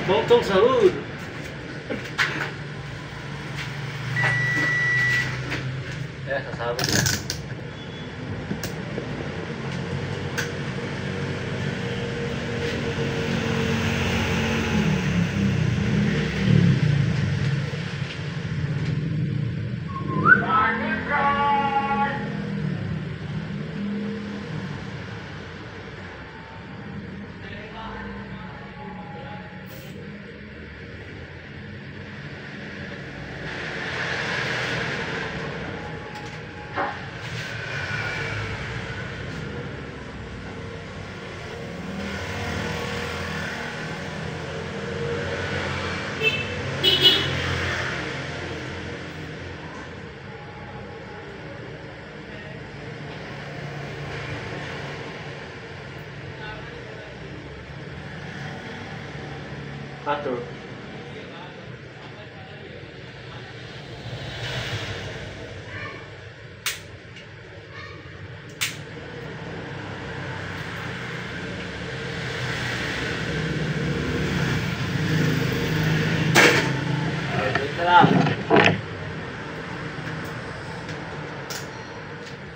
Tong sahur. Ya, sasabog na. Atur.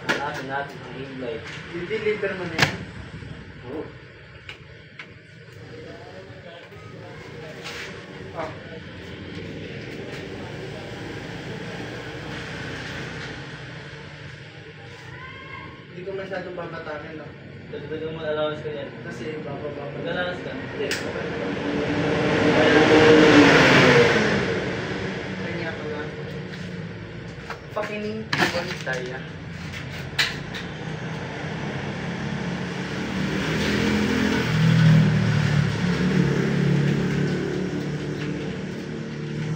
Hanapin natin ang hilay. Deliver mo na yan. Oo. Oh. Hindi ko masyadong babatakin, no? Dagdagan mo allowance ka yan. Kasi bababa. Mag-allowance ka? Hindi. Kanya ko lang. Pakining tibon saya.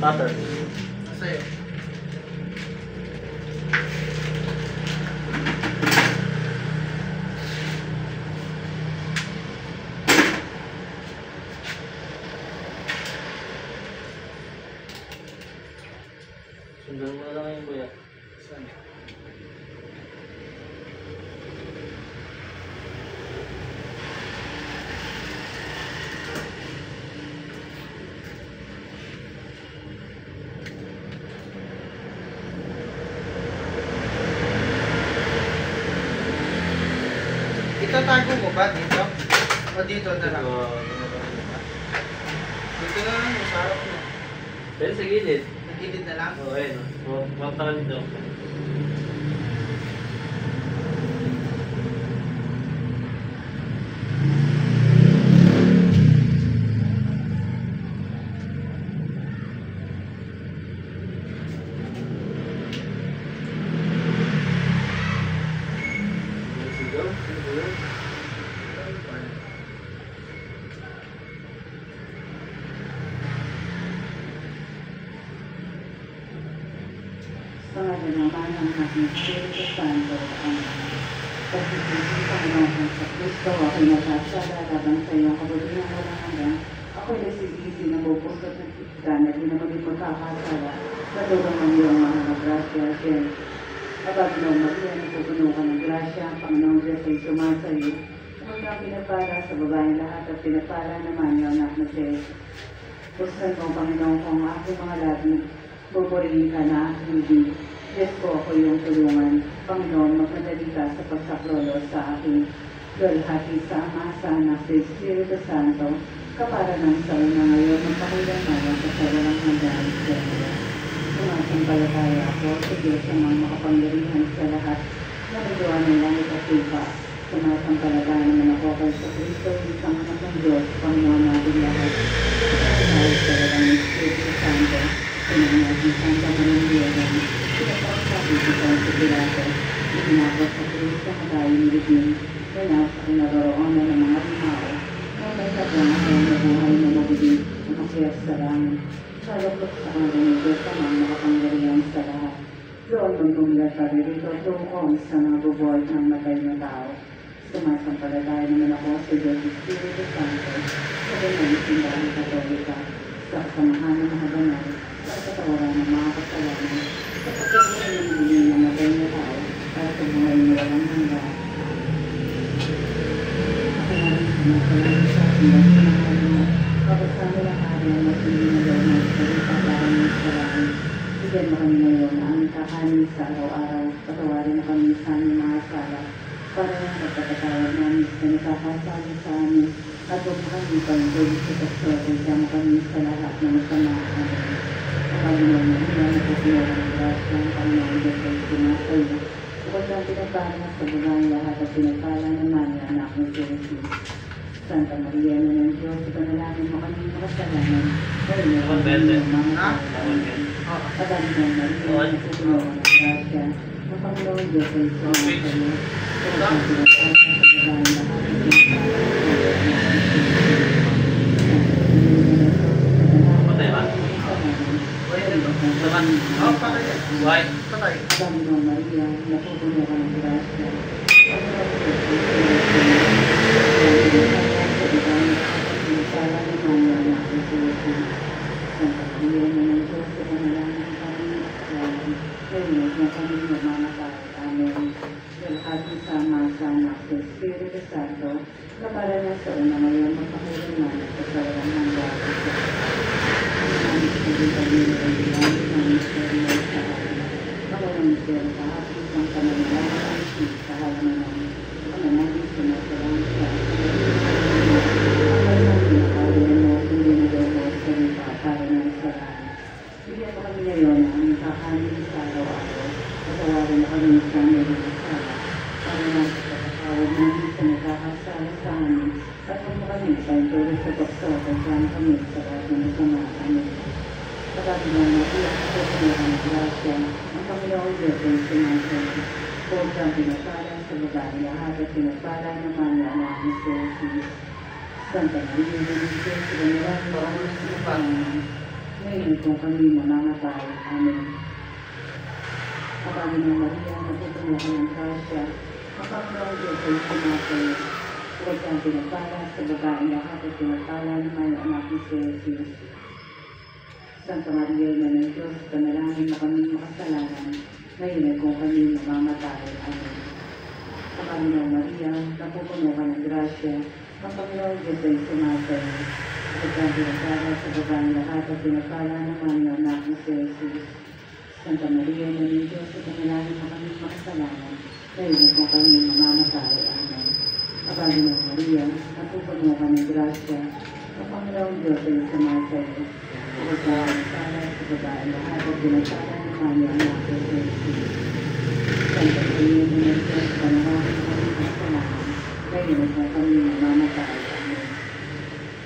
Cutter. Masaya. Sundan mo na lang yung buya. Saan? Itatago mo ba dito? O dito na lang? Dito na lang, masarap mo. Pero sa gilid. Nagilid na lang? Oo, ayun. Huwag ka dito. Pangalan naman ang aking Espiritu Santo, Amen. Pagkikising Panginoon sa Kristo, ako'y nagsasalalaban sa iyo, kabutihan walang hanggan. Ako'y nasisisi na bupusot ng isdan at di na maging magkakasala. Natugang ang iyong mga grasya, Jen. Abagno, Maria, napupuno ka ng grasya, ang Panginoong Diyos ay sumasayo. Ang mga pinapala sa babaeng lahat at pinapala naman yung anak na si Jesus. Buksan mo, Panginoon, kung aking mga labi, pupurihin ka na aking hindi. Diyos ko, ako yung tulungan. Panginoon, magmadali ka sa pagsaklolo sa aking lulhati sa Ama, sa Anak, sa Espiritu Santo, kapara ng sa una ngayon, magpakulang naman sa walang hanggan sa iyo. Sumasampalataya ako sa Diyos ang mga makapangyarihan sa lahat, na nagawa ng langit at lupa. Sumasampalataya naman ako kay sa Kristo, isang anak ng Diyos, Panginoon natin lahat. Dahil sa walang Espiritu Santo, Panginoon natin Santa Maria, pinapakasabi kita sa Pilato, itinapos sa Kristo na tayo niligin, ganap sa kinaroroonan ng mga limao, na may tagang ako na buhay na mabuti, na makiyas sa langit. Salapot sa kanila ng Diyos ang mga makapangyarihan sa lahat. Doon ang tumilat pa rito tungkol sa nabubuhay ng matay na tao. Sumasampalataya naman ako sa Diyos Espiritu Santo, sa ganang simbahan Katolika, sa kasamahan ng mga banal, sa katawaran ng mga kasalanan, sa pagkakulang ng muling ng matay na tao, para sa buhay na walang hanggan. Ako na rin sumasalang sa akin at sinahal mo, kapag sa lahat, kaya mas hindi na daw magsalita para magsalaan. Bigyan mo kami ngayon na ang kakanin sa araw-araw. Patawarin mo kami sa aming mga sala para yung pagkakatawad namin sa nakakasali sa amin. At huwag mo kami pagdulog sa pagsotin. Kaya mo kami sa lahat na masama amin. Ang Panginoon na hindi na napupunan ng grasya ang Panginoon na kayo sumasayo. Bukod ang pinapala sa bugang lahat at pinapala naman na anak ng Jesus. Santa Maria na ng Diyos, ipanalangin mo kami makasalanan. Ngayon na kami mga Pagano ng Maria, napupunan ng grasya. Ang Panginoon Diyos ay sumasayo. Bukod ang pinapala sa bugang lahat at pinapala Why? Patay. Panginoon Maria, napupuno ka ng grasya. Para naman na anak ng Jesus. Santa Maria na ng Diyos, sa panalangin kami kasalanan. Ngayon na kami namamatay. Amen. Lahat sama sa anak ng Espiritu Santo, na para na sa una ngayon magpakailanman at sa walang hanggan. Amen. Kami ang bilang ng misteryo sa atin. Mawalang misteryo sa atin ng pananalang ang sa halaman namin. Pananalang sumasalang sa atin. Ang pinakawalan mo, hindi na daw mo sa lupa para ng sarang. Bigyan mo kami ngayon na ang kakanin sa araw-araw. Patawarin mo kami sa aming mga sala. Para na sa pagkakawad namin sa nakakasala sa amin. At huwag mo kami pagdulog sa pagsotin. Kaya kami sa lahat ng masama. Amen. Pagkakawad mo na iyak sa pagkakawad ng grasya. Ang Panginoon Diyos ay sumasayo. Huwag kang pinapala sa babae lahat at pinapala naman na anak ni Jesus. Santa Maria na ng Diyos, ipanalangin mo kami sa Panginoon. Ngayon kung kami mamamatay. Amen. Ang Panginoon Maria, napupuno ka ng grasya. Ang Panginoon Diyos ay sumasayo. Huwag kang pinapala sa babae lahat at pinapala naman na anak ni Jesus. Santa Maria na ng Diyos, panalangin mo kami makasalanan. Ngayon ay kung kami mamamatay. Amen. Ang Panginoon Maria, napupuno ka ng grasya. Ang Panginoon Diyos ay sumasayo. Huwag kang pinapala sa babae lahat at pinapala naman na anak ni Jesus. Santa Maria na ng Diyos, panalangin mo kami makasalanan. Ngayon ay kung kami mamamatay. Amen. Ang Panginoon Maria, napupuno ka ng grasya. Ang Panginoon Diyos ay sumasayo. Huwag kang pinapala sa babae lahat at pinapala naman na anak ni Jesus. Santa Maria na ng Diyos, panalangin mo kami makasalanan. Ngayon ay kung kami mamamatay. Amen.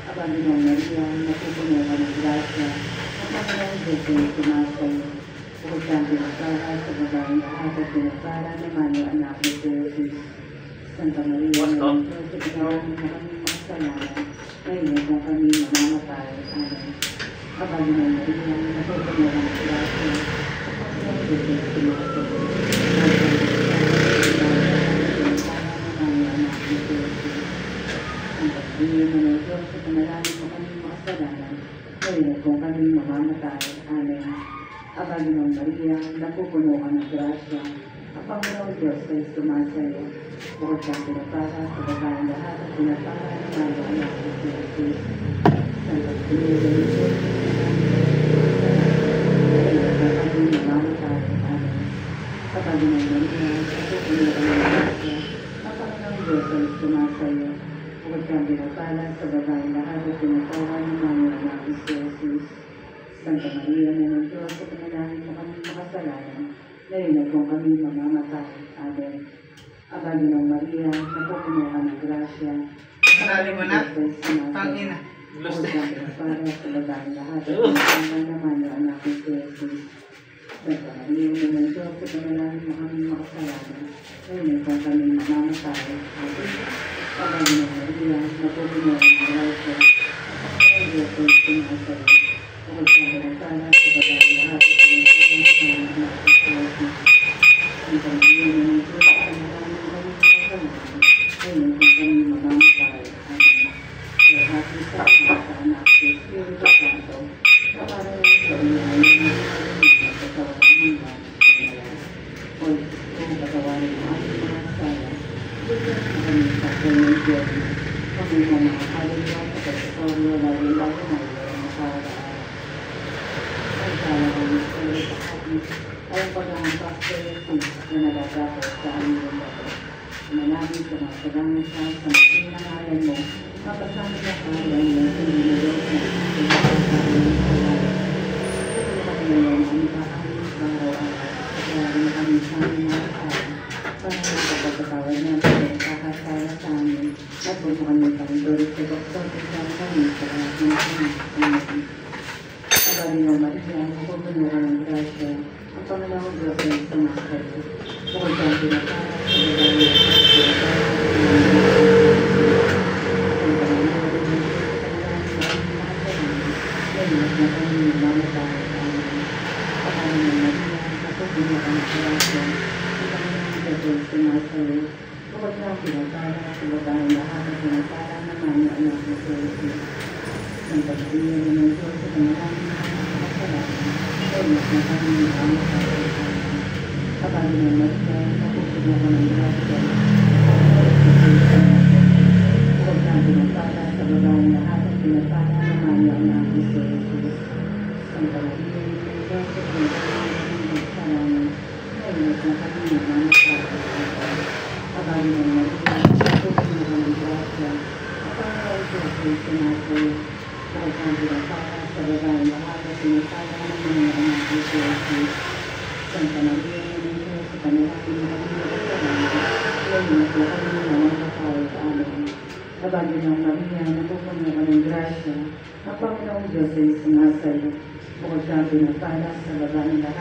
Ang Panginoon Maria, napupuno ka ng grasya. Ang Panginoon Diyos ay sumasayo. Huwag kang pinapala sa babae lahat at pinapala naman na anak ni Jesus. Santa Maria na ng Diyos, panalangin mo kami makasalanan. Ngayon ay kung kami mamamatay. Amen. Ang Panginoon Maria, napupuno ka ng grasya. Ang Panginoon Diyos ay sumasayo. Ngayon na ng Diyos, sa panalangin mo kami makasalanan. Ngayon at kung kami mamamatay. Amen. Ang Panginoon Maria, napupuno ka ng grasya. Ang Panginoon Diyos ay sumasayo. Bukod kang pinapala sa babae lahat at pinapala naman ang anak ni Jesus. Santa Maria na ng Diyos, ngayon at kung kami mamamatay. Amen. Ang Panginoon Maria, napupuno ka ng grasya. Ang Panginoon Diyos ay sumasayo. Huwag kang pinapala sa babae lahat at pinapala naman ang anak ni Jesus. Santa Maria na ng Diyos, sa panalangin mo kami makasalanan. Ngayon at kung kami mamamatay. Amen. Ang Panginoong Maria, napupuno ka ng grasya. Marami mo na. Tangina. Huwag kang pinapala sa babae lahat at pinapala naman ang anak ni Jesus. Santa Maria na ng Diyos, sa panalangin mo kami makasalanan. Ngayon at kung kami mamamatay. Amen. Ang Panginoong Maria, napupuno ka ng grasya. Ang Diyos ay sumasayo. Huwag kang pinapala sa babae lahat at pinapala naman ang anak ni Jesus. Santa Maria na ng Diyos, sa panalangin mo kami makasalanan. Ngayon kung kami mamamatay. Amen. Lahat sa anak ng Espiritu Santo, na para sa unahan ng mga patawaran hanggang sa ngayon. O kung patawarin mo ang mga sala, bigyan mo kami sa kanyang Diyos. Kami na mga kaluluwa sa pagkakoryo, lalo na araw-araw. Ay, kala ko gusto ulit sa akin. Ay, ang pag-aampas ko yung na nagagapas sa aming lumbako. Manamit sa mga pag-aampas sa pinangalan mo, mapasama na kalan mo sa nilulog na pinagkakaroon sa lahat. Ito kami ngayon ang ipaamis ng araw-araw. Kaya rin kami sa aming mga tao. Para magpapagkatawad natin ang kakasala sa amin. At kung kami kami doon sa doktor, tignan kami sa lahat ng kami. Abali ng Maria, pupuno ka ng grasya. Ang Panginoon Diyos ay sumasayo. Bukod sa pinatara sa babae at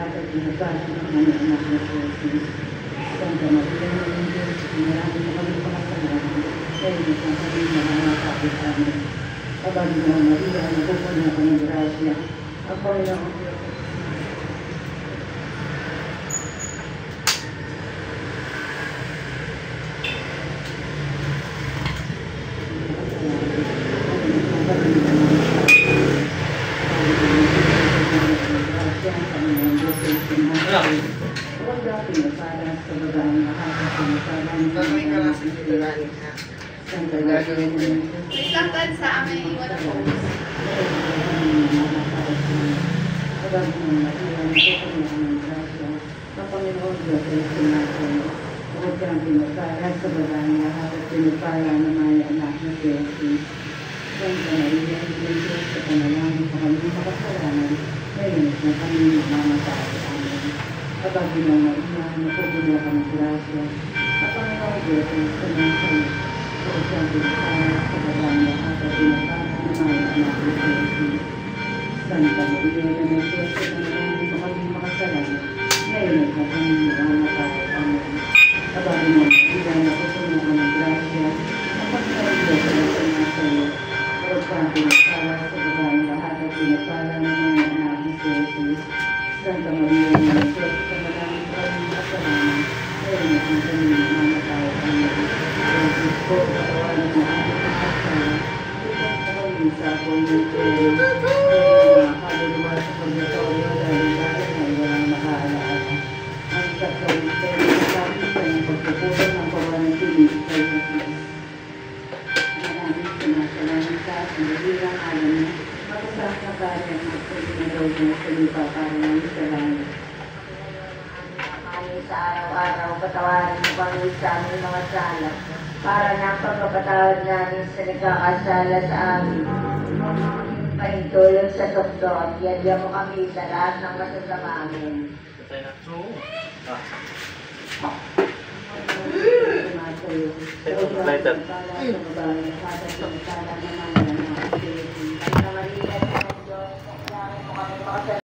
para ng pagpapatawad namin sa nagkakasala sa amin. Pahintulong sa tukso at yadya mo kami sa lahat ng masasama amin. Patay na. Oo. Lighter.